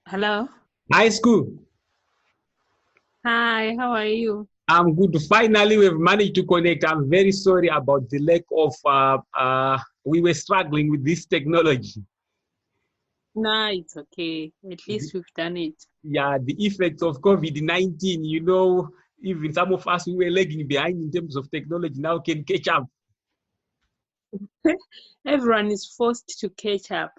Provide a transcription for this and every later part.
Hello. High school. Hi, how are you? I'm good. Finally, we've managed to connect. I'm very sorry about the lack of. We were struggling with this technology. Nah, it's okay. At least we've done it. Yeah, the effects of COVID-19. Even some of us who were lagging behind in terms of technology now can catch up. Everyone is forced to catch up.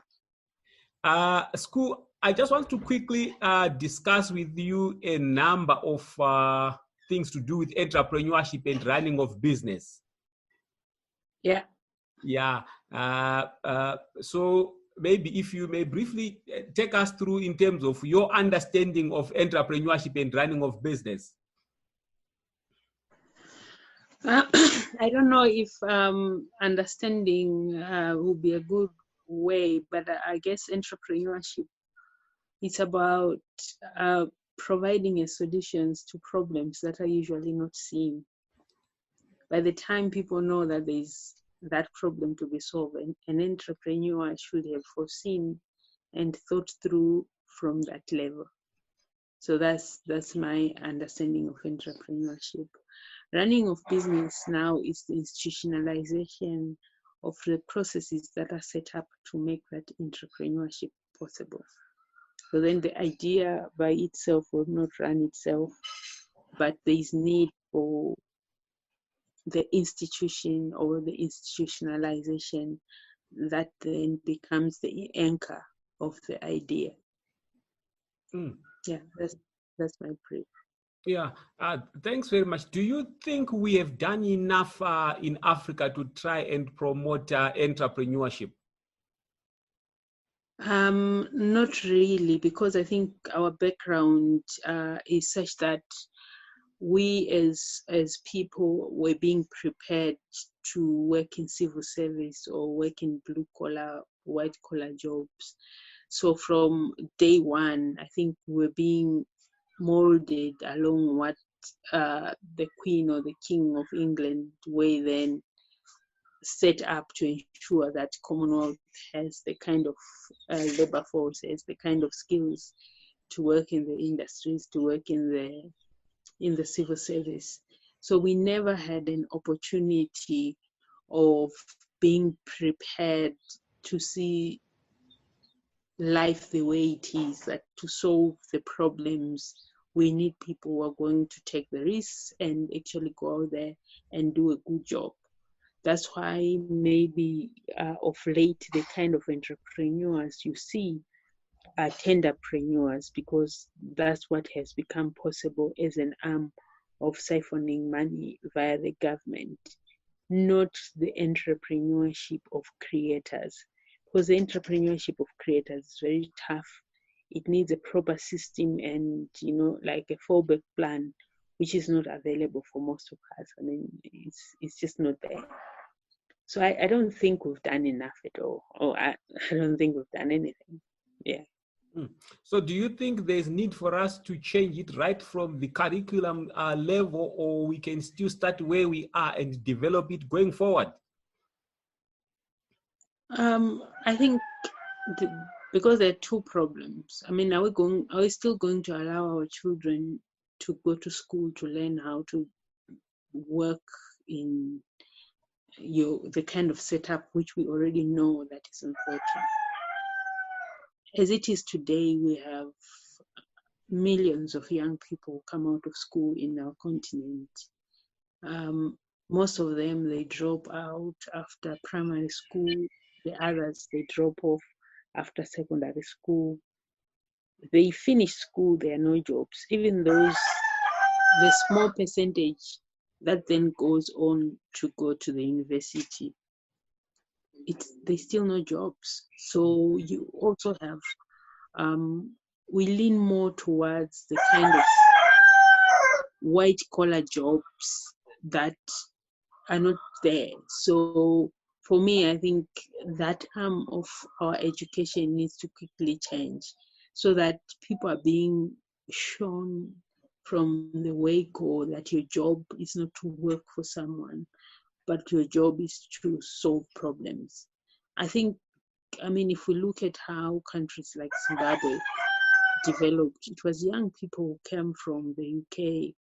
School. I just want to quickly discuss with you a number of things to do with entrepreneurship and running of business. Yeah. Yeah. So maybe if you may briefly take us through in terms of your understanding of entrepreneurship and running of business. I don't know if understanding would be a good way, but I guess entrepreneurship is about providing a solutions to problems that are usually not seen. By the time people know that there's that problem to be solved, an entrepreneur should have foreseen and thought through from that level. So that's my understanding of entrepreneurship. Running of business now is the institutionalization of the processes that are set up to make that entrepreneurship possible. So then the idea by itself will not run itself, but there is need for the institution or the institutionalization that then becomes the anchor of the idea. Yeah, that's my brief. Yeah, thanks very much. Do you think we have done enough in Africa to try and promote entrepreneurship? Not really, because I think our background is such that we as people were being prepared to work in civil service or work in blue collar, white collar jobs. So from day one, I think we're being molded along what the Queen or the King of England were then set up to ensure that Commonwealth has the kind of labor force, has the kind of skills to work in the industries, to work in the civil service. So we never had an opportunity of being prepared to see life the way it is, that to solve the problems, we need people who are going to take the risks and actually go out there and do a good job. That's why maybe of late, the kind of entrepreneurs you see are tenderpreneurs, because that's what has become possible as an arm of siphoning money via the government, not the entrepreneurship of creators. Because the entrepreneurship of creators is very tough. It needs a proper system and, like a fallback plan, which is not available for most of us. I mean, it's just not there. So I don't think we've done enough at all. Or I don't think we've done anything. Yeah. So do you think there's need for us to change it right from the curriculum level, or we can still start where we are and develop it going forward? I think because there are two problems. I mean, are we still going to allow our children to go to school to learn how to work in the kind of setup which we already know that is important? As it is today, we have millions of young people come out of school in our continent. Most of them, they drop out after primary school. The others, they drop off after secondary school. They finish school, there are no jobs. Even the small percentage that then goes on to go to the university, there's still no jobs. So you also have, we lean more towards the kind of white collar jobs that are not there. So for me, I think that arm of our education needs to quickly change so that people are being shown from the wake-go that your job is not to work for someone, but your job is to solve problems. I mean, if we look at how countries like Zimbabwe developed, it was young people who came from the UK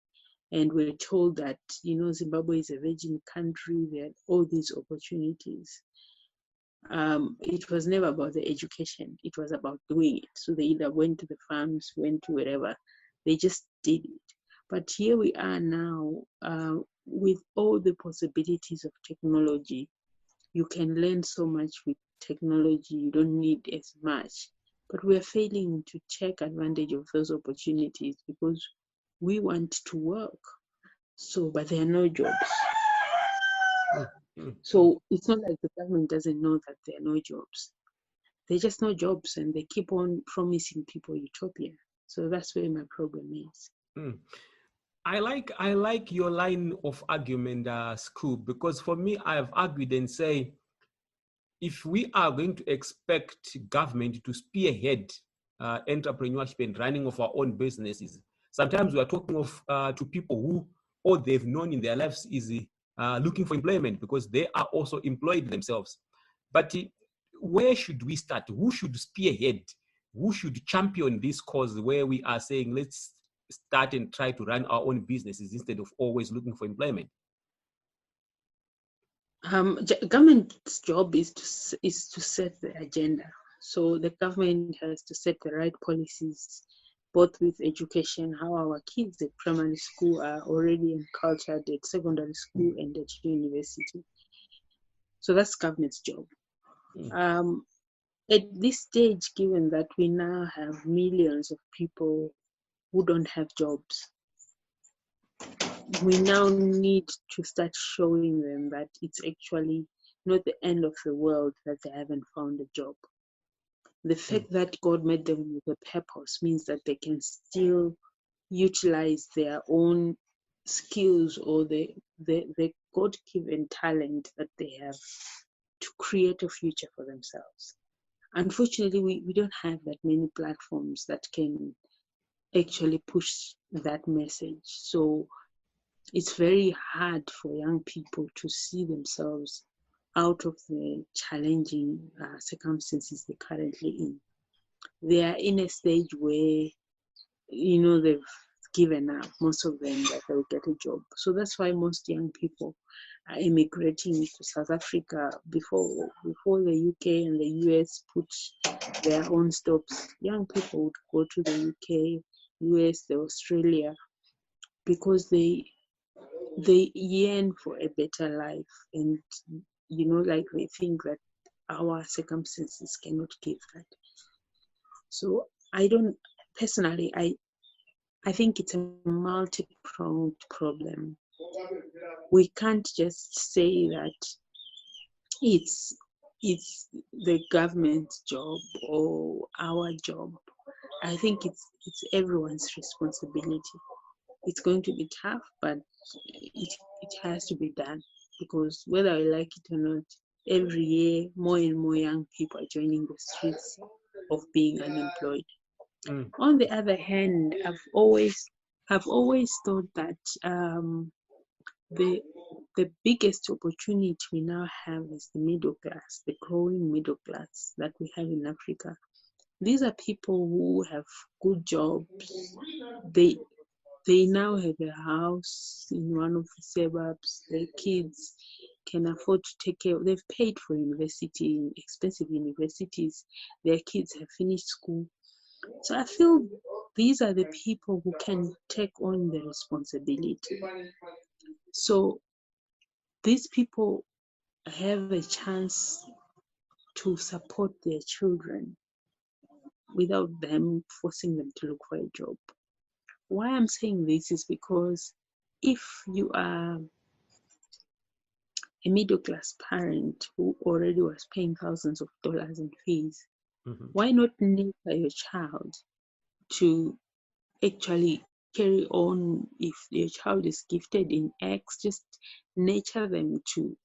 and were told that, Zimbabwe is a virgin country, there are all these opportunities. It was never about the education, it was about doing it. So they either went to the farms, went to wherever, they just did it. But here we are now, with all the possibilities of technology. You can learn so much with technology, you don't need as much. But we are failing to take advantage of those opportunities because we want to work. So, but there are no jobs. So it's not like the government doesn't know that there are no jobs. There are just no jobs, and they keep on promising people utopia. So that's where my problem is. I like your line of argument, Scoop, because for me, I've argued and say, if we are going to expect government to spearhead entrepreneurship and running of our own businesses, sometimes we are talking of to people who all they've known in their lives is looking for employment because they are also employed themselves. But where should we start? Who should spearhead? Who should champion this cause where we are saying, let's start and try to run our own businesses instead of always looking for employment? Government's job is to set the agenda. So the government has to set the right policies, both with education, how our kids at primary school are already encultured at secondary school and at university. So that's government's job. At this stage, given that we now have millions of people who don't have jobs, we now need to start showing them that it's actually not the end of the world that they haven't found a job. The fact that God made them with a purpose means that they can still utilize their own skills or the God-given talent that they have to create a future for themselves. Unfortunately, we don't have that many platforms that can actually push that message. So it's very hard for young people to see themselves out of the challenging circumstances they're currently in. They are in a stage where, they've given up, most of them, that they'll get a job. So that's why most young people are immigrating to South Africa. Before the UK and the US put their own stops, young people would go to the UK, US, the Australia, because they yearn for a better life, and they think that our circumstances cannot give that. So I think it's a multi-pronged problem. We can't just say that it's the government's job or our job. I think it's everyone's responsibility. It's going to be tough, but it has to be done, because whether I like it or not, every year more and more young people are joining the streets of being unemployed. On the other hand, I've always thought that the biggest opportunity we now have is the middle class, the growing middle class that we have in Africa. These are people who have good jobs. They now have a house in one of the suburbs. Their kids can afford to take care of. They've paid for university, expensive universities. Their kids have finished school. So I feel these are the people who can take on the responsibility. So these people have a chance to support their children without them forcing them to look for a job. Why I'm saying this is because if you are a middle-class parent who already was paying thousands of dollars in fees, why not nurture your child to actually carry on? If your child is gifted in X, just nurture them to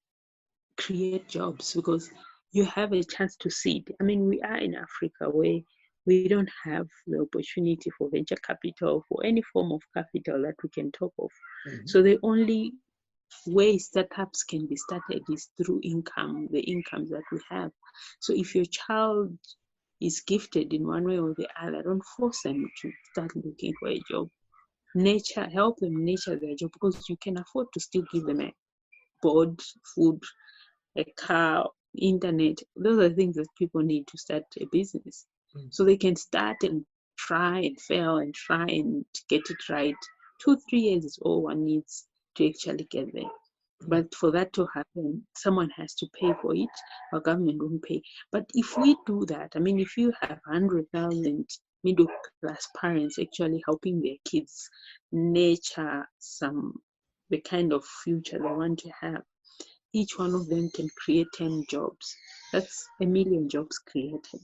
create jobs, because you have a chance to see it. I mean, we are in Africa where we don't have the opportunity for venture capital, for any form of capital that we can talk of. So the only way startups can be started is through income, the incomes that we have. So if your child is gifted in one way or the other, don't force them to start looking for a job. Help them nurture their job, because you can afford to still give them a board, food, a car, internet. Those are things that people need to start a business. So they can start and try and fail and try and get it right. 2-3 years is all one needs to actually get there. But for that to happen, someone has to pay for it. Our government won't pay. But if we do that, I mean, if you have 100,000 middle class parents actually helping their kids nurture the kind of future they want to have, each one of them can create 10 jobs. That's 1 million jobs created.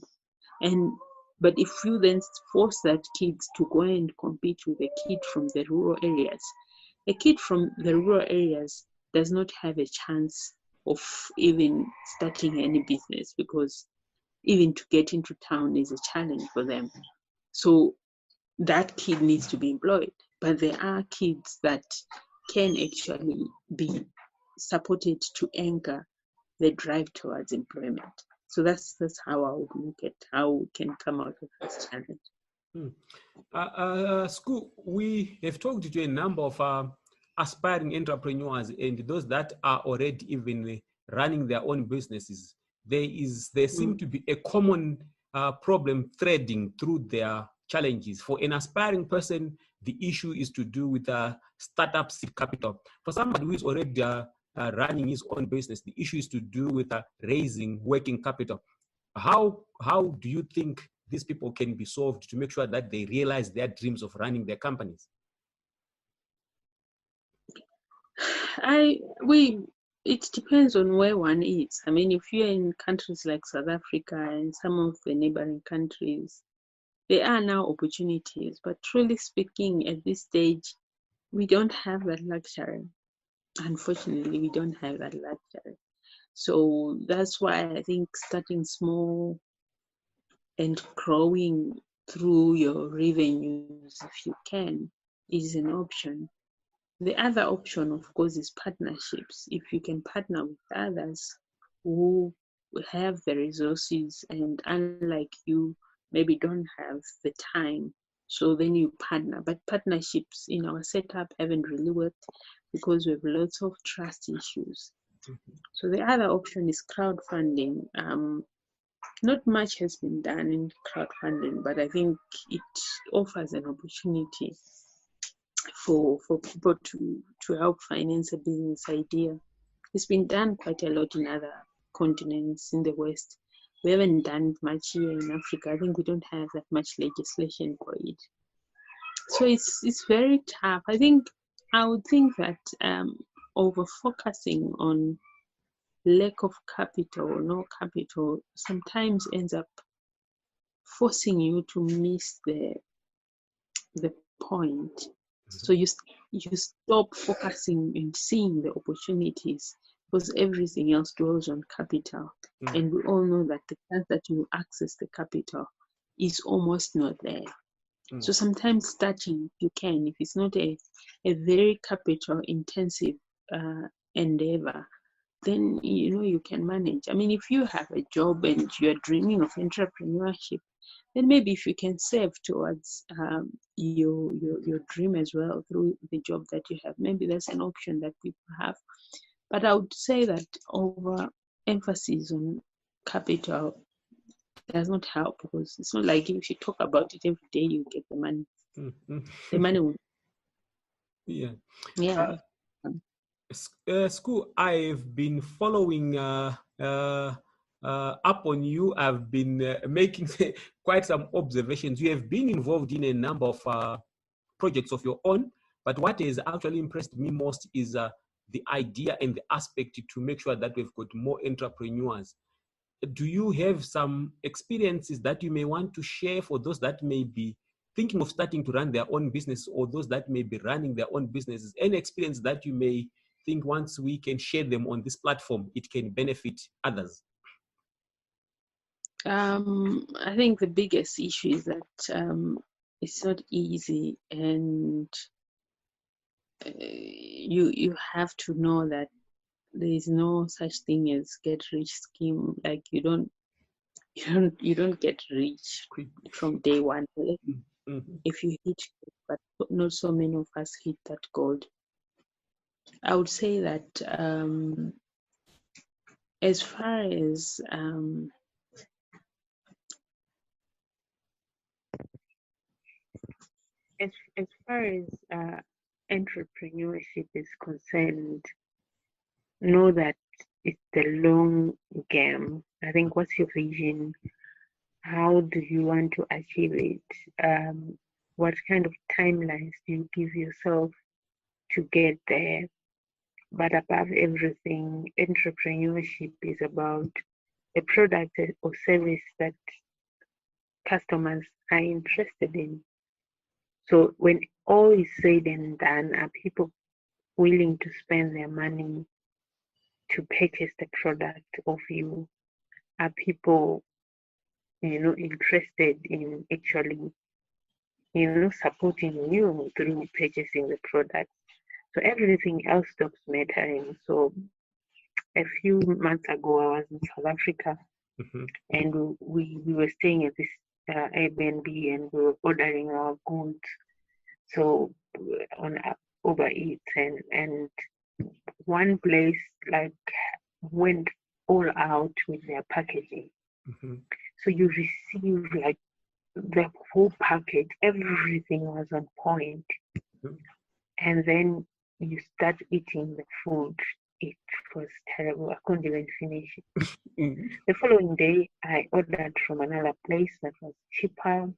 But if you then force that kids to go and compete with a kid from the rural areas, a kid from the rural areas does not have a chance of even starting any business, because even to get into town is a challenge for them. So that kid needs to be employed. But there are kids that can actually be supported to anchor the drive towards employment. So that's how I would look at how we can come out of this challenge. School, we have talked to a number of aspiring entrepreneurs and those that are already even running their own businesses. There seem to be a common problem threading through their challenges. For an aspiring person, the issue is to do with startup seed capital. For somebody who is already running his own business, the issue is to do with raising working capital. How do you think these people can be solved to make sure that they realize their dreams of running their companies? It depends on where one is. I mean, if you're in countries like South Africa and some of the neighboring countries, there are now opportunities. But truly speaking, at this stage, we don't have that luxury. Unfortunately, we don't have that luxury. So that's why I think starting small and growing through your revenues, if you can, is an option. The other option, of course, is partnerships. If you can partner with others who have the resources and, unlike you, maybe don't have the time, so then you partner. But partnerships in our setup haven't really worked because we have lots of trust issues. So the other option is crowdfunding. Not much has been done in crowdfunding, but I think it offers an opportunity for people to help finance a business idea. It's been done quite a lot in other continents in the West. We haven't done much here in Africa. I think we don't have that much legislation for it. So it's very tough. I would think that over focusing on lack of capital or no capital sometimes ends up forcing you to miss the point. So you stop focusing and seeing the opportunities because everything else dwells on capital. And we all know that the chance that you access the capital is almost not there. So sometimes starting, if you can, if it's not a very capital intensive endeavor, then you can manage. I mean, if you have a job and you're dreaming of entrepreneurship, then maybe if you can save towards your dream as well through the job that you have, maybe that's an option that people have. But I would say that over emphasis on capital does not help, because it's not like if you talk about it every day, you get the money. The money will. Yeah. School, I've been following up on you. I've been making quite some observations. You have been involved in a number of projects of your own, but what has actually impressed me most is the idea and the aspect to make sure that we've got more entrepreneurs. Do you have some experiences that you may want to share for those that may be thinking of starting to run their own business, or those that may be running their own businesses? Any experience that you may think once we can share them on this platform, it can benefit others? I think the biggest issue is that it's not easy, and you have to know that there is no such thing as get rich scheme. Like, you don't You don't get rich Quick. from day one. Mm-hmm. If you hit, but not so many of us hit that gold. I would say that as far as as far as entrepreneurship is concerned, know that it's the long game. I think, what's your vision? How do you want to achieve it? What kind of timelines do you give yourself to get there? But above everything, entrepreneurship is about a product or service that customers are interested in. So when all is said and done, are people willing to spend their money to purchase the product of you? Are people, interested in actually, supporting you through purchasing the product? So everything else stops mattering. So a few months ago, I was in South Africa, Mm-hmm. and we were staying at this Airbnb, and we were ordering our goods. So on Uber Eats, and one place like went all out with their packaging. Mm-hmm. So you receive like the whole package, everything was on point. Mm-hmm. And then you start eating the food. It was terrible. I couldn't even finish it. Mm-hmm. The following day, I ordered from another place that was cheaper,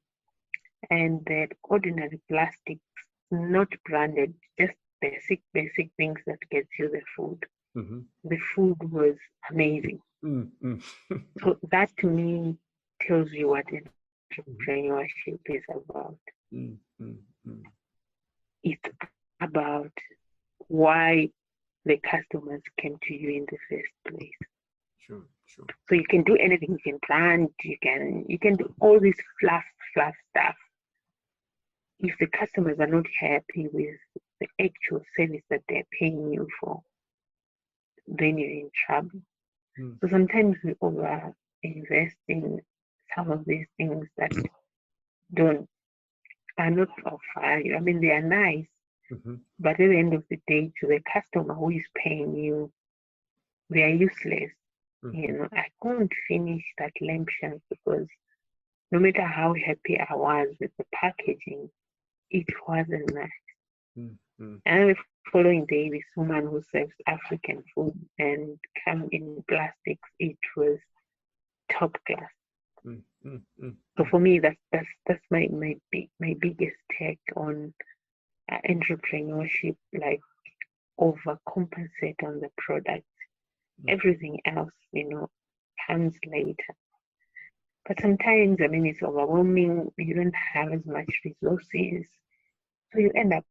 and that ordinary plastics, not branded, just basic things that gets you the food. Mm-hmm. The food was amazing. Mm-hmm. So that to me tells you what entrepreneurship is about. Mm-hmm. It's about why the customers came to you in the first place. Sure, sure. So you can do anything. You can plant. You can do all this fluff stuff. If the customers are not happy with the actual service that they're paying you for, then you're in trouble. Mm. So sometimes we over invest in some of these things that are not of value. I mean, they are nice, Mm-hmm. but at the end of the day, to the customer who is paying you, they are useless. Mm-hmm. I couldn't finish that lampshade because no matter how happy I was with the packaging, it wasn't nice. Mm-hmm. And the following day, this woman who serves African food and come in plastics, it was top class. Mm-hmm. So for me, that's my biggest take on entrepreneurship. Like, overcompensate on the product. Everything else, comes later. But sometimes, I mean, it's overwhelming. You don't have as much resources, so you end up,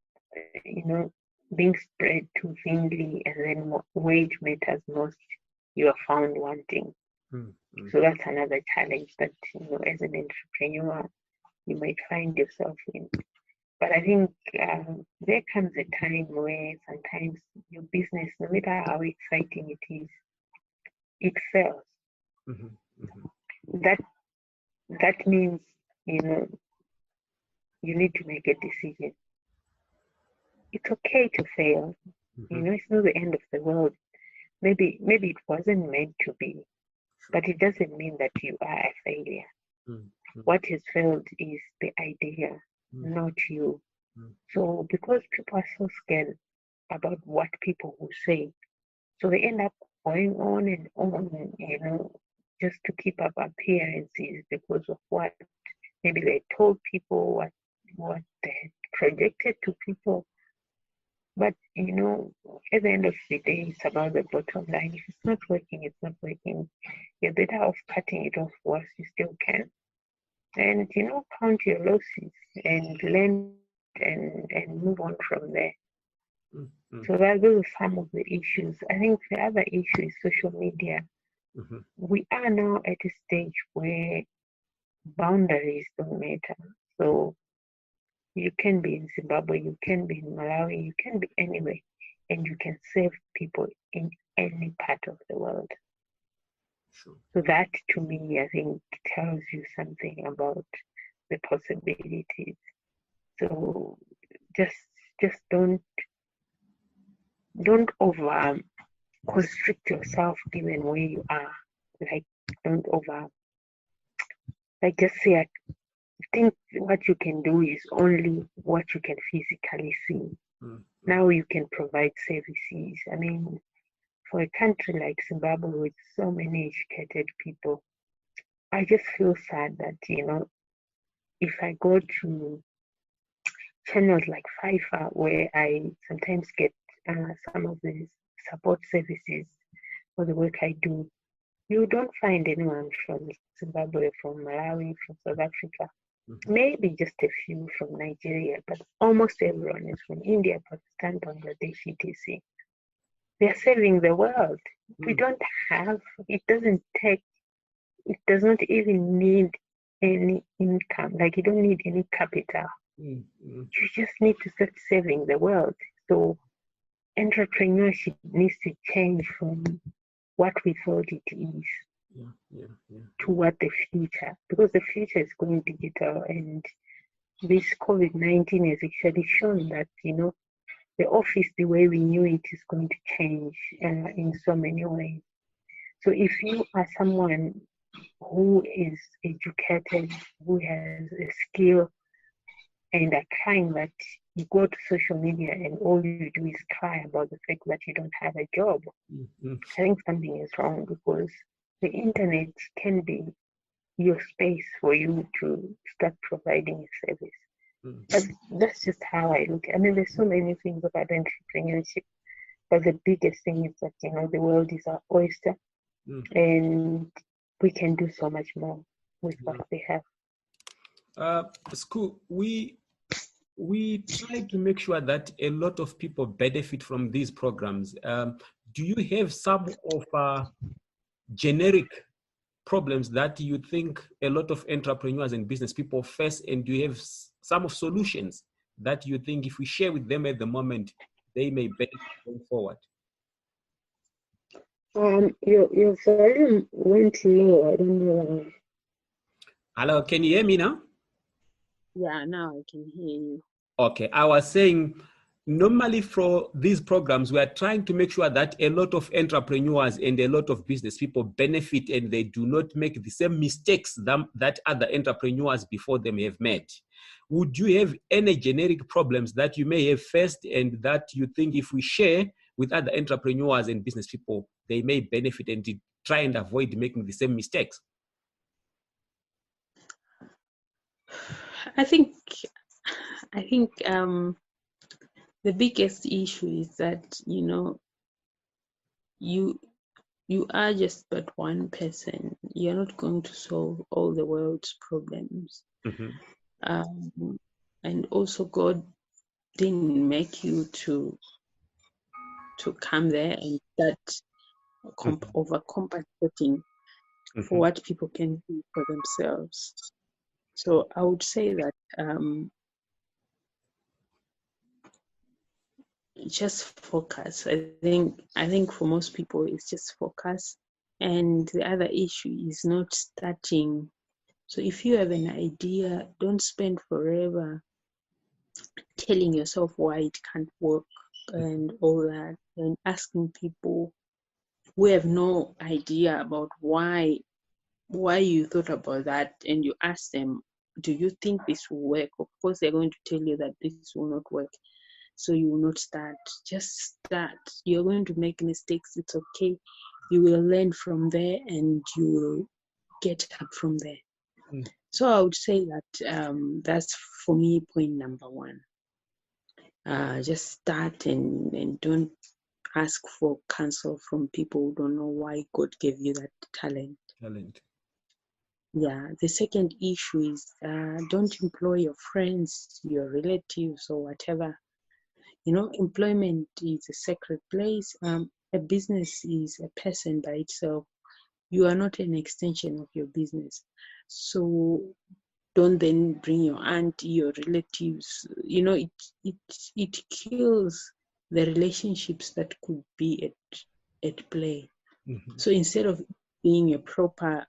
being spread too thinly, and then wage matters most. You are found wanting. Mm-hmm. So that's another challenge that, as an entrepreneur, you might find yourself in. But I think there comes a time where sometimes your business, no matter how exciting it is, it fails. Mm-hmm. Mm-hmm. That means, you need to make a decision. It's okay to fail. Mm-hmm. It's not the end of the world. Maybe it wasn't meant to be, but it doesn't mean that you are a failure. Mm-hmm. What has failed is the idea, not you. So because people are so scared about what people will say, so they end up going on and on, just to keep up appearances because of what maybe they told people, what they had projected to people. But at the end of the day, it's about the bottom line. If it's not working, it's not working. You're better off cutting it off whilst you still can. And count your losses and learn and move on from there. Mm-hmm. So those are some of the issues. I think the other issue is social media. Mm-hmm. We are now at a stage where boundaries don't matter. So you can be in Zimbabwe, you can be in Malawi, you can be anywhere, and you can serve people in any part of the world. Sure. So that to me, I think, tells you something about the possibilities. So just don't over constrict yourself given where you are. Like don't over like just say I think what you can do is only what you can physically see. Mm. Now you can provide services. I mean, for a country like Zimbabwe with so many educated people, I just feel sad that, if I go to channels like FIFA where I sometimes get some of the support services for the work I do, you don't find anyone from Zimbabwe, from Malawi, from South Africa. Mm-hmm. Maybe just a few from Nigeria, but almost everyone is from India, Pakistan, Bangladesh, etc. They're saving the world. We don't have, it does not even need any income. Like you don't need any capital. You just need to start saving the world. So entrepreneurship needs to change from what we thought it is to what the future, because the future is going digital, and this COVID-19 has actually shown that, the office, the way we knew it, is going to change in so many ways. So if you are someone who is educated, who has a skill, and are crying that you go to social media and all you do is cry about the fact that you don't have a job, I think something is wrong, because the internet can be your space for you to start providing a service. But that's just how I look. I mean, there's so many things about entrepreneurship, but the biggest thing is that, the world is our oyster, and we can do so much more with what we have. School, we try to make sure that a lot of people benefit from these programs. Do you have some of generic problems that you think a lot of entrepreneurs and business people face, and do you have some of solutions that you think if we share with them at the moment, they may benefit going forward? Your volume went low. I don't know why. Hello, can you hear me now? Yeah, now I can hear you. Okay, I was saying, normally for these programs, we are trying to make sure that a lot of entrepreneurs and a lot of business people benefit, and they do not make the same mistakes that other entrepreneurs before them have made. Would you have any generic problems that you may have faced, and that you think if we share with other entrepreneurs and business people, they may benefit and try and avoid making the same mistakes? I think the biggest issue is that, you are just but one person. You're not going to solve all the world's problems. And also, God didn't make you to come there and start overcompensating for what people can do for themselves. So I would say that just focus. I think for most people it's just focus. And the other issue is not starting. So if you have an idea, don't spend forever telling yourself why it can't work and all that, and asking people who have no idea about why you thought about that, and you ask them, do you think this will work? Of course they're going to tell you that this will not work, so you will not start. Just start. You're going to make mistakes, it's okay. You will learn from there, and you will get up from there. So I would say that that's for me point number one. Just start, and don't ask for counsel from people who don't know why God gave you that talent. Yeah. The second issue is don't employ your friends, your relatives, or whatever. Employment is a sacred place. A business is a person by itself. You are not an extension of your business. So don't then bring your auntie, your relatives. It kills the relationships that could be at play. So instead of being a proper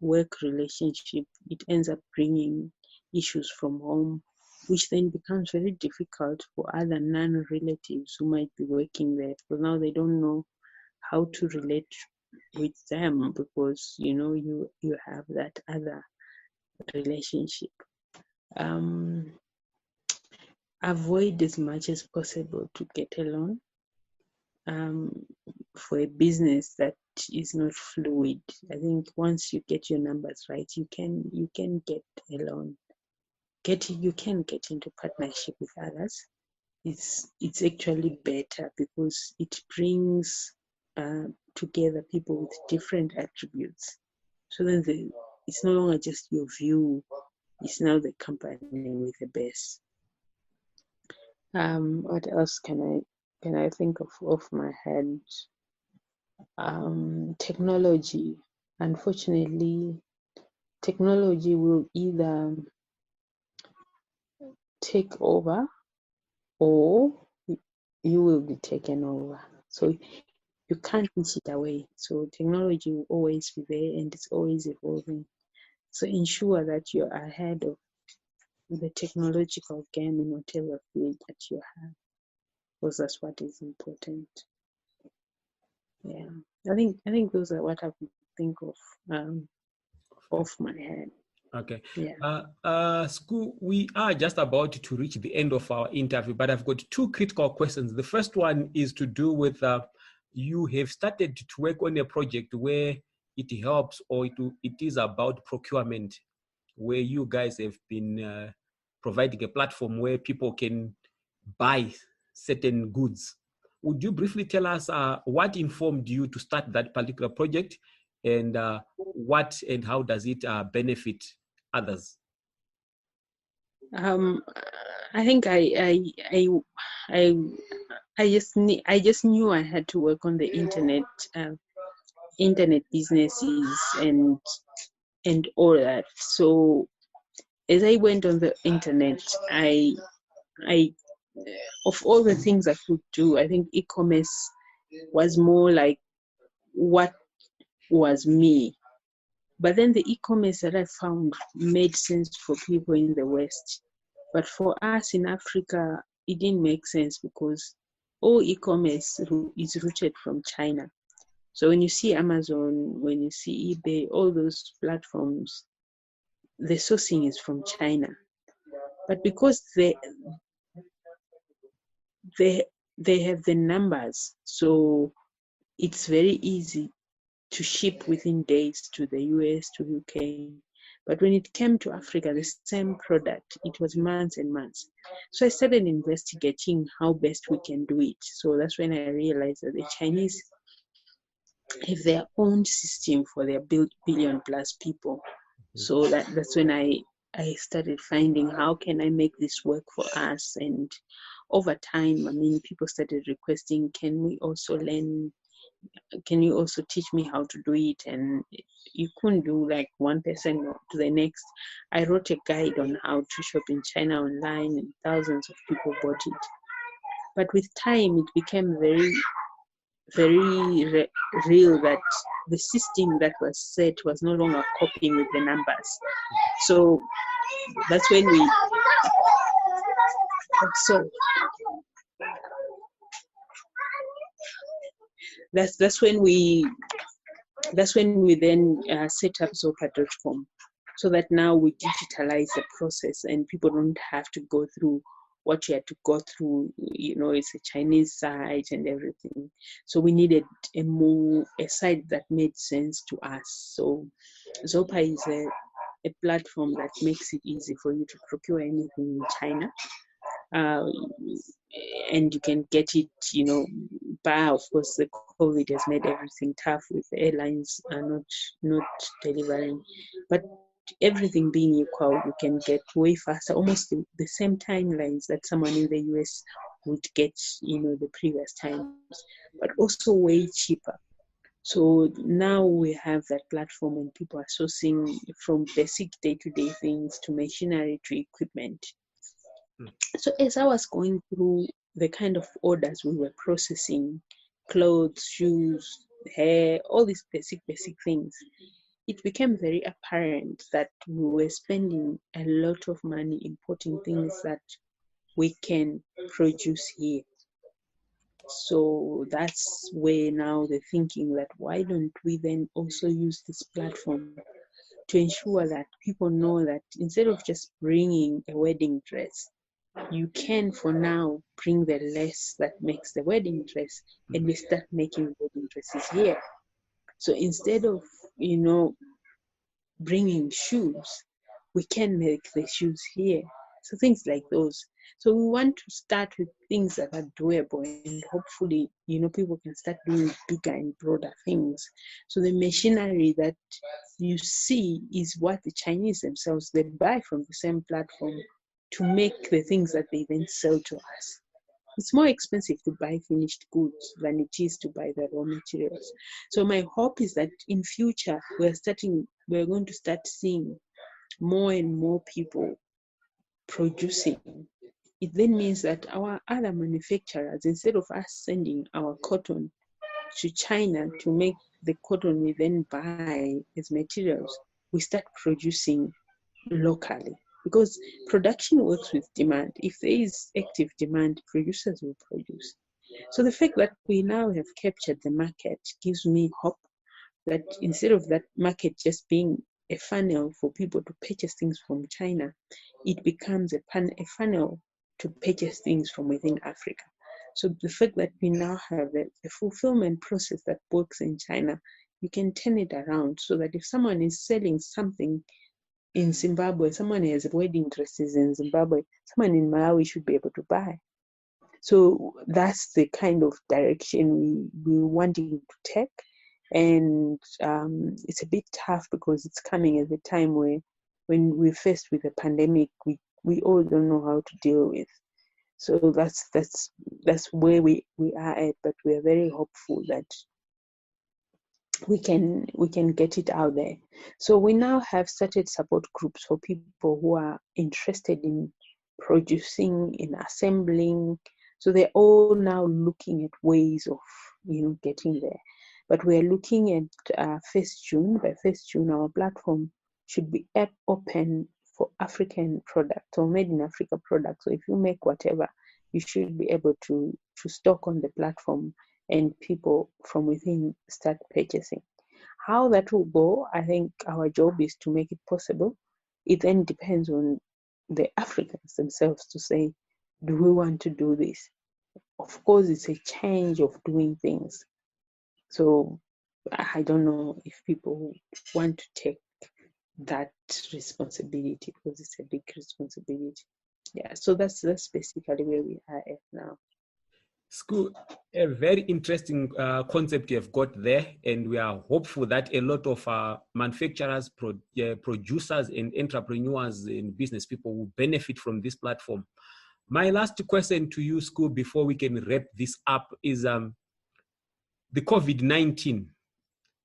work relationship, it ends up bringing issues from home, which then becomes very difficult for other non-relatives who might be working there, because now they don't know how to relate with them, because you have that other relationship. Avoid as much as possible to get a loan for a business that is not fluid. I think once you get your numbers right, you can get a loan. You can get into partnership with others. It's actually better because it brings together people with different attributes. So then it's no longer just your view, it's now the company with the best. What else can I think of off my head? Technology. Unfortunately, technology will either take over or you will be taken over. So you can't push it away. So technology will always be there and it's always evolving. So ensure that you're ahead of the technological game in whatever field that you have, because that's what is important. Yeah, I think those are what I could think of off my head. Okay. Yeah. School, we are just about to reach the end of our interview, but I've got two critical questions. The first one is to do with you have started to work on a project where it helps, or it is about procurement, where you guys have been providing a platform where people can buy certain goods. Would you briefly tell us what informed you to start that particular project, and what and how does it benefit others? I think I just knew I had to work on the internet businesses and all that. So as I went on the internet, I of all the things I could do, I think e-commerce was more like what was me. But then the e-commerce that I found made sense for people in the West. But for us in Africa, it didn't make sense because all e-commerce is rooted from China. So when you see Amazon, when you see eBay, all those platforms, the sourcing is from China. But because they have the numbers, so it's very easy to ship within days to the US, to UK. But when it came to Africa, the same product, it was months and months. So I started investigating how best we can do it. So that's when I realized that the Chinese have their own system for their billion plus people. So that's when I started finding how can I make this work for us. And over time, I mean, people started requesting, can you also teach me how to do it? And you couldn't do like one person to the next. I wrote a guide on how to shop in China online, and thousands of people bought it. But with time, it became very, very real that the system that was set was no longer coping with the numbers. So that's when that's when we then set up Zopa.com, so that now we digitalize the process and people don't have to go through what you had to go through. It's a Chinese site and everything. So we needed a site that made sense to us. So Zopa is a platform that makes it easy for you to procure anything in China. And you can get it, by, of course, the COVID has made everything tough with the airlines not delivering. But everything being equal, you can get way faster, almost the same timelines that someone in the US would get, the previous times, but also way cheaper. So now we have that platform and people are sourcing from basic day-to-day things to machinery to equipment. So as I was going through the kind of orders we were processing, clothes, shoes, hair, all these basic things, it became very apparent that we were spending a lot of money importing things that we can produce here. So that's where now they're thinking that why don't we then also use this platform to ensure that people know that instead of just bringing a wedding dress, you can for now bring the lace that makes the wedding dress, and we start making wedding dresses here. So instead of, bringing shoes, we can make the shoes here. So things like those. So we want to start with things that are doable, and hopefully, people can start doing bigger and broader things. So the machinery that you see is what the Chinese themselves, they buy from the same platform to make the things that they then sell to us. It's more expensive to buy finished goods than it is to buy the raw materials. So my hope is that in future we're going to start seeing more and more people producing. It then means that our other manufacturers, instead of us sending our cotton to China to make the cotton we then buy as materials, we start producing locally, because production works with demand. If there is active demand, producers will produce. So the fact that we now have captured the market gives me hope that instead of that market just being a funnel for people to purchase things from China, it becomes a funnel to purchase things from within Africa. So the fact that we now have a fulfillment process that works in China, you can turn it around so that if someone is selling something in Zimbabwe, someone has wedding dresses in Zimbabwe, someone in Malawi should be able to buy. So that's the kind of direction we're wanting to take. And it's a bit tough because it's coming at the time when we're faced with a pandemic, we all don't know how to deal with. So that's where we are at, but we are very hopeful that we can get it out there. So we now have started support groups for people who are interested in producing, in assembling. So they're all now looking at ways of getting there. But we are looking at 1st June. By 1st June, our platform should be open for African products or made in Africa products. So if you make whatever, you should be able to stock on the platform and people from within start purchasing. How that will go, I think our job is to make it possible. It then depends on the Africans themselves to say, do we want to do this? Of course, it's a change of doing things. So I don't know if people want to take that responsibility, because it's a big responsibility. Yeah, so that's basically where we are at now. School, a very interesting concept you have got there, and we are hopeful that a lot of manufacturers, producers, and entrepreneurs and business people will benefit from this platform. My last question to you, School, before we can wrap this up is the COVID-19.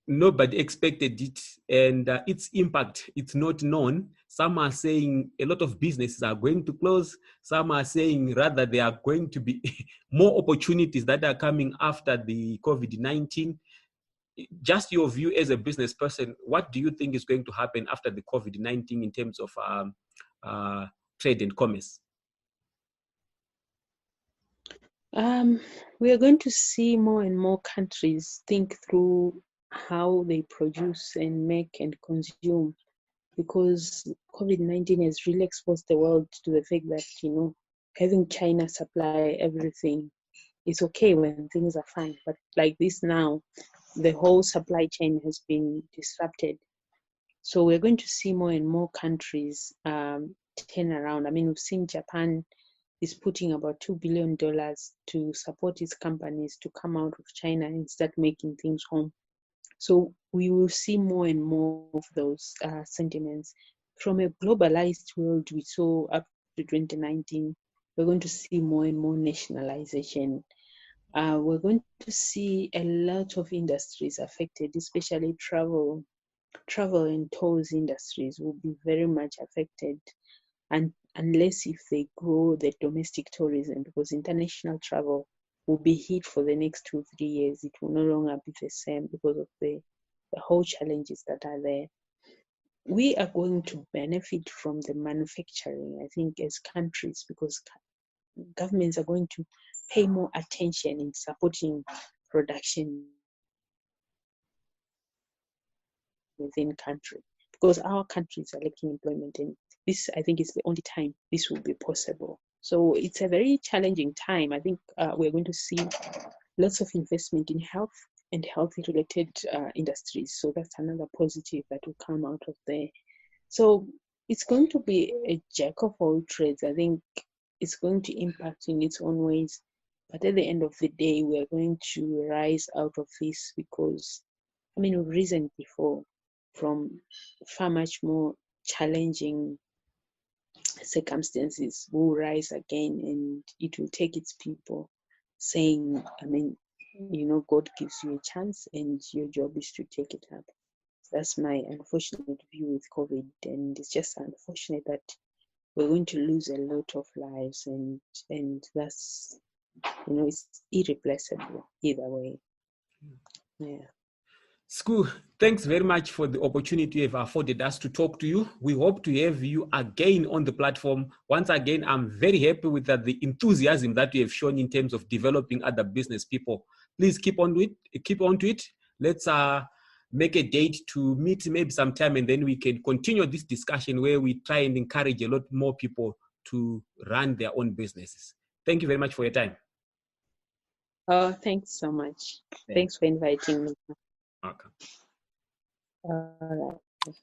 Nobody expected it, and its impact, it's not known. Some are saying a lot of businesses are going to close. Some are saying rather there are going to be more opportunities that are coming after the COVID-19. Just your view as a business person, what do you think is going to happen after the COVID-19 in terms of trade and commerce? We are going to see more and more countries think through how they produce and make and consume, because COVID-19 has really exposed the world to the fact that, having China supply everything is okay when things are fine. But like this now, the whole supply chain has been disrupted. So we're going to see more and more countries turn around. I mean, we've seen Japan is putting about $2 billion to support its companies to come out of China and start making things home. So we will see more and more of those sentiments. From a globalized world we saw up to 2019, we're going to see more and more nationalization. We're going to see a lot of industries affected, especially travel and tours industries will be very much affected, and unless if they grow the domestic tourism, because international travel will be hit for the next 2-3 years. It will no longer be the same because of the whole challenges that are there. We are going to benefit from the manufacturing, I think, as countries, because governments are going to pay more attention in supporting production within country, because our countries are lacking employment, and this, I think, is the only time this will be possible. So it's a very challenging time. I think we're going to see lots of investment in health and health-related industries. So that's another positive that will come out of there. So it's going to be a jack of all trades. I think it's going to impact in its own ways. But at the end of the day, we are going to rise out of this because, I mean, we've risen before from far much more challenging circumstances. Will rise again, and it will take its people saying, I mean, you know, God gives you a chance and your job is to take it up. That's my unfortunate view with COVID, and it's just unfortunate that we're going to lose a lot of lives, and that's, you know, it's irreplaceable either way. Yeah. Siku, thanks very much for the opportunity you have afforded us to talk to you. We hope to have you again on the platform. Once again, I'm very happy with the enthusiasm that you have shown in terms of developing other business people. Please keep on to it. Let's make a date to meet maybe sometime, and then we can continue this discussion where we try and encourage a lot more people to run their own businesses. Thank you very much for your time. Oh, thanks so much. Thanks for inviting me. Okay. All right.